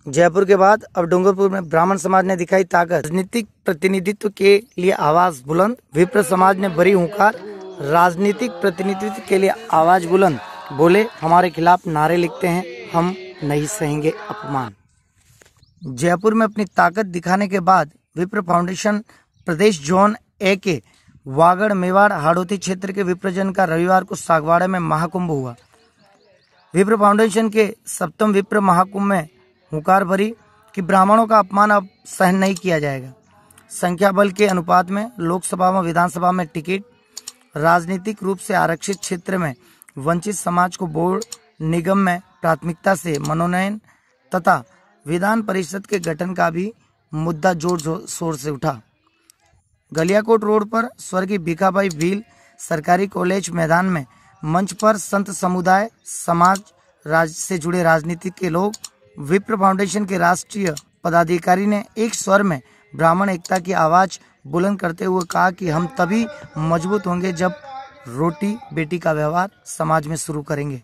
जयपुर के बाद अब डूंगरपुर में ब्राह्मण समाज ने दिखाई ताकत। राजनीतिक प्रतिनिधित्व के लिए आवाज बुलंद, विप्र समाज ने भरी हुंकार। राजनीतिक प्रतिनिधित्व के लिए आवाज बुलंद, बोले हमारे खिलाफ नारे लिखते हैं, हम नहीं सहेंगे अपमान। जयपुर में अपनी ताकत दिखाने के बाद विप्र फाउंडेशन प्रदेश जोन ए के वागड़, मेवाड़, हाड़ौती क्षेत्र के विप्रजन का रविवार को सागवाड़ा में महाकुंभ हुआ। विप्र फाउंडेशन के 7वें विप्र महाकुंभ में हुंकार भरी कि ब्राह्मणों का अपमान अब सहन नहीं किया जाएगा। संख्या बल के अनुपात में लोकसभा व विधानसभा में टिकट, राजनीतिक रूप से आरक्षित क्षेत्र में वंचित समाज को बोर्ड निगम में प्राथमिकता से मनोनयन तथा विधान परिषद के गठन का भी मुद्दा जोर शोर से उठा। गलियाकोट रोड पर स्वर्गीय भीखाबाई भील सरकारी कॉलेज मैदान में मंच पर संत समुदाय, समाज से जुड़े राजनीति के लोग, विप्र फाउंडेशन के राष्ट्रीय पदाधिकारी ने एक स्वर में ब्राह्मण एकता की आवाज बुलंद करते हुए कहा कि हम तभी मजबूत होंगे जब रोटी बेटी का व्यवहार समाज में शुरू करेंगे।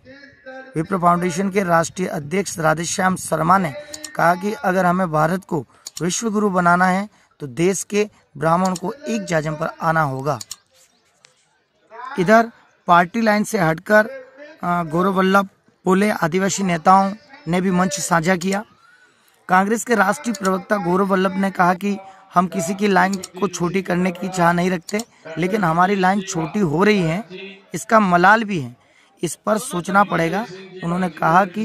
विप्र फाउंडेशन के राष्ट्रीय अध्यक्ष राधेश्याम शर्मा ने कहा कि अगर हमें भारत को विश्व गुरु बनाना है तो देश के ब्राह्मण को एक जाजम पर आना होगा। इधर पार्टी लाइन से हटकर गौरव वल्लभ बोले आदिवासी नेताओं ने भी मंच साझा किया। कांग्रेस के राष्ट्रीय प्रवक्ता गौरव वल्लभ ने कहा कि हम किसी की लाइन को छोटी करने की चाह नहीं रखते, लेकिन हमारी लाइन छोटी हो रही है, इसका मलाल भी है, इस पर सोचना पड़ेगा। उन्होंने कहा कि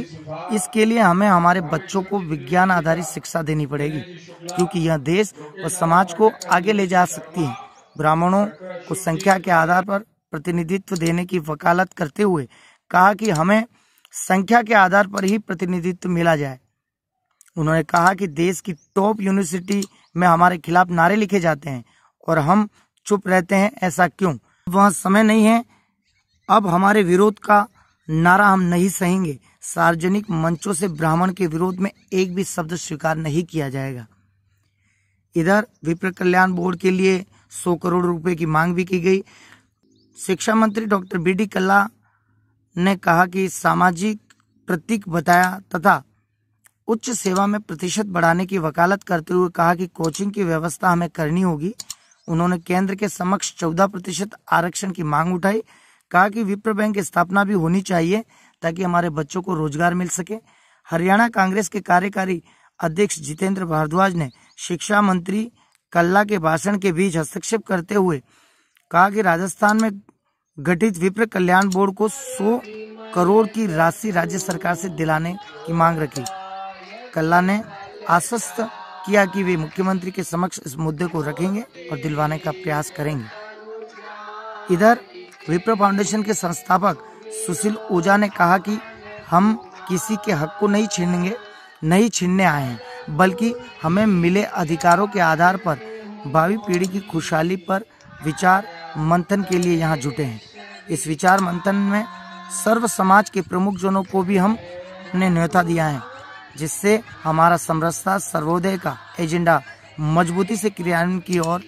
इसके लिए हमें हमारे बच्चों को विज्ञान आधारित शिक्षा देनी पड़ेगी, क्योंकि यह देश व समाज को आगे ले जा सकती है। ब्राह्मणों को संख्या के आधार पर प्रतिनिधित्व देने की वकालत करते हुए कहा कि हमें संख्या के आधार पर ही प्रतिनिधित्व मिला जाए। उन्होंने कहा कि देश की टॉप यूनिवर्सिटी में हमारे खिलाफ नारे लिखे जाते हैं और हम चुप रहते हैं, ऐसा क्यों? वह समय नहीं है, अब हमारे विरोध का नारा हम नहीं सहेंगे। सार्वजनिक मंचों से ब्राह्मण के विरोध में एक भी शब्द स्वीकार नहीं किया जाएगा। इधर विप्र कल्याण बोर्ड के लिए 100 करोड़ रुपए की मांग भी की गई। शिक्षा मंत्री डॉक्टर बी.डी. कल्ला ने कहा कि सामाजिक प्रतीक बताया तथा उच्च सेवा में प्रतिशत बढ़ाने की वकालत करते हुए कहा कि कोचिंग की व्यवस्था हमें करनी होगी। उन्होंने केंद्र के समक्ष 14% आरक्षण की मांग उठाई। कहा कि विप्र बैंक की स्थापना भी होनी चाहिए ताकि हमारे बच्चों को रोजगार मिल सके। हरियाणा कांग्रेस के कार्यकारी अध्यक्ष जितेंद्र भारद्वाज ने शिक्षा मंत्री कल्ला के भाषण के बीच हस्तक्षेप करते हुए कहा कि राजस्थान में गठित विप्र कल्याण बोर्ड को 100 करोड़ की राशि राज्य सरकार से दिलाने की मांग रखी। कल्ला ने आश्वस्त किया कि वे मुख्यमंत्री के समक्ष इस मुद्दे को रखेंगे और दिलवाने का प्रयास करेंगे। इधर विप्र फाउंडेशन के संस्थापक सुशील ओझा ने कहा कि हम किसी के हक को नहीं छीनने आए हैं, बल्कि हमें मिले अधिकारों के आधार पर भावी पीढ़ी की खुशहाली पर विचार मंथन के लिए यहाँ जुटे हैं। इस विचार मंथन में सर्व समाज के प्रमुख जनों को भी हमने न्योता दिया है, जिससे हमारा समरसता सर्वोदय का एजेंडा मजबूती से क्रियान्वयन की ओर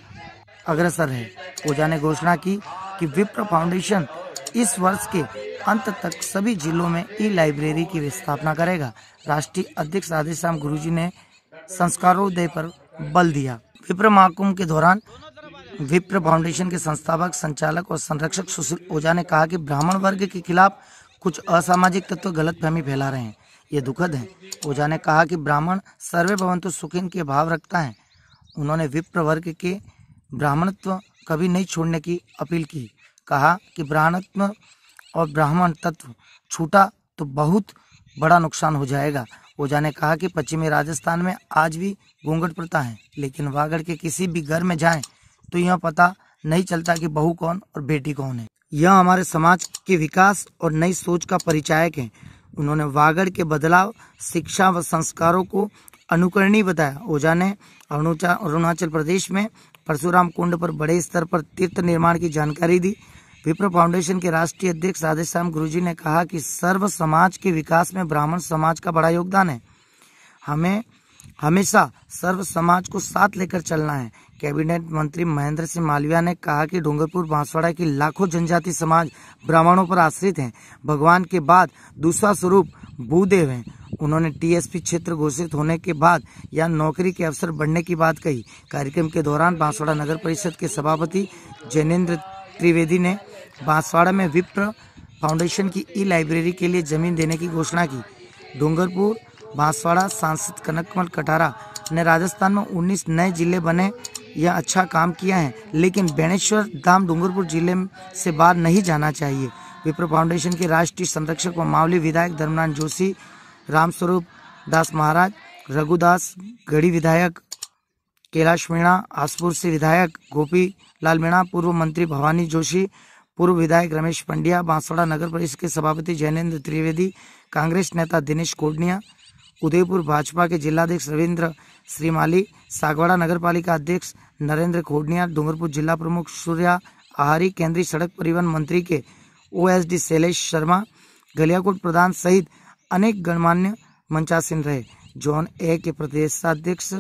अग्रसर है। ओझा ने घोषणा की कि विप्र फाउंडेशन इस वर्ष के अंत तक सभी जिलों में ई-लाइब्रेरी की स्थापना करेगा। राष्ट्रीय अध्यक्ष राधेश्याम गुरुजी ने संस्कारोदय पर बल दिया। विप्र महाकुंभ के दौरान विप्र फाउंडेशन के संस्थापक, संचालक और संरक्षक सुशील ओझा ने कहा कि ब्राह्मण वर्ग के खिलाफ कुछ असामाजिक तत्व गलतफहमी फैला रहे हैं, ये दुखद है। ओझा ने कहा कि ब्राह्मण सर्वे भवन्तु सुखिन के भाव रखता है। उन्होंने विप्र वर्ग के ब्राह्मणत्व कभी नहीं छोड़ने की अपील की। कहा कि ब्राह्मणत्व और ब्राह्मण तत्व छूटा तो बहुत बड़ा नुकसान हो जाएगा। ओझा ने कहा कि पश्चिमी राजस्थान में आज भी घूंघट प्रथा है, लेकिन वागड़ के किसी भी घर में जाएं तो यह पता नहीं चलता कि बहू कौन और बेटी कौन है। यह हमारे समाज के विकास और नई सोच का परिचायक है। उन्होंने वागड़ के बदलाव, शिक्षा व संस्कारों को अनुकरणीय बताया। ओझा ने अरुणाचल प्रदेश में परशुराम कुंड पर बड़े स्तर पर तीर्थ निर्माण की जानकारी दी। विप्र फाउंडेशन के राष्ट्रीय अध्यक्ष राधेश्याम गुरुजी ने कहा कि सर्व समाज के विकास में ब्राह्मण समाज का बड़ा योगदान है। हमें हमेशा सर्व समाज को साथ लेकर चलना है। कैबिनेट मंत्री महेंद्र सिंह मालविया ने कहा कि डूंगरपुर बांसवाड़ा की लाखों जनजाति समाज ब्राह्मणों पर आश्रित हैं। भगवान के बाद दूसरा स्वरूप भूदेव हैं उन्होंने टीएसपी क्षेत्र घोषित होने के बाद यहाँ नौकरी के अवसर बढ़ने की बात कही। कार्यक्रम के दौरान बांसवाड़ा नगर परिषद के सभापति जैनेन्द्र त्रिवेदी ने बांसवाड़ा में विप्र फाउंडेशन की ई-लाइब्रेरी के लिए जमीन देने की घोषणा की। डूंगरपुर बांसवाड़ा सांसद कनकमल कटारा ने राजस्थान में 19 नए जिले बने यह अच्छा काम किया है, लेकिन बेणेश्वर धाम डूंगरपुर जिले से बाहर नहीं जाना चाहिए। विप्र फाउंडेशन के राष्ट्रीय संरक्षक व मावली विधायक धर्मनाथ जोशी, रामस्वरूप दास महाराज, रघुदास गढ़ी विधायक, कैलाश मीणा आसपुर से विधायक, गोपी लाल मीणा, पूर्व मंत्री भवानी जोशी, पूर्व विधायक रमेश पंड्या, बांसवाड़ा नगर परिषद के सभापति जैनेन्द्र त्रिवेदी, कांग्रेस नेता दिनेश कोडनिया, उदयपुर भाजपा के जिलाध्यक्ष रविंद्र श्रीमाली, सागवाड़ा नगरपालिका अध्यक्ष नरेंद्र खोडनिया, डूंगरपुर जिला प्रमुख सूर्या आहारी, केंद्रीय सड़क परिवहन मंत्री के ओएसडी शैलेश शर्मा, गलियाकोट प्रधान सहित अनेक गणमान्य मंचासीन रहे। जोन ए के प्रदेशाध्यक्ष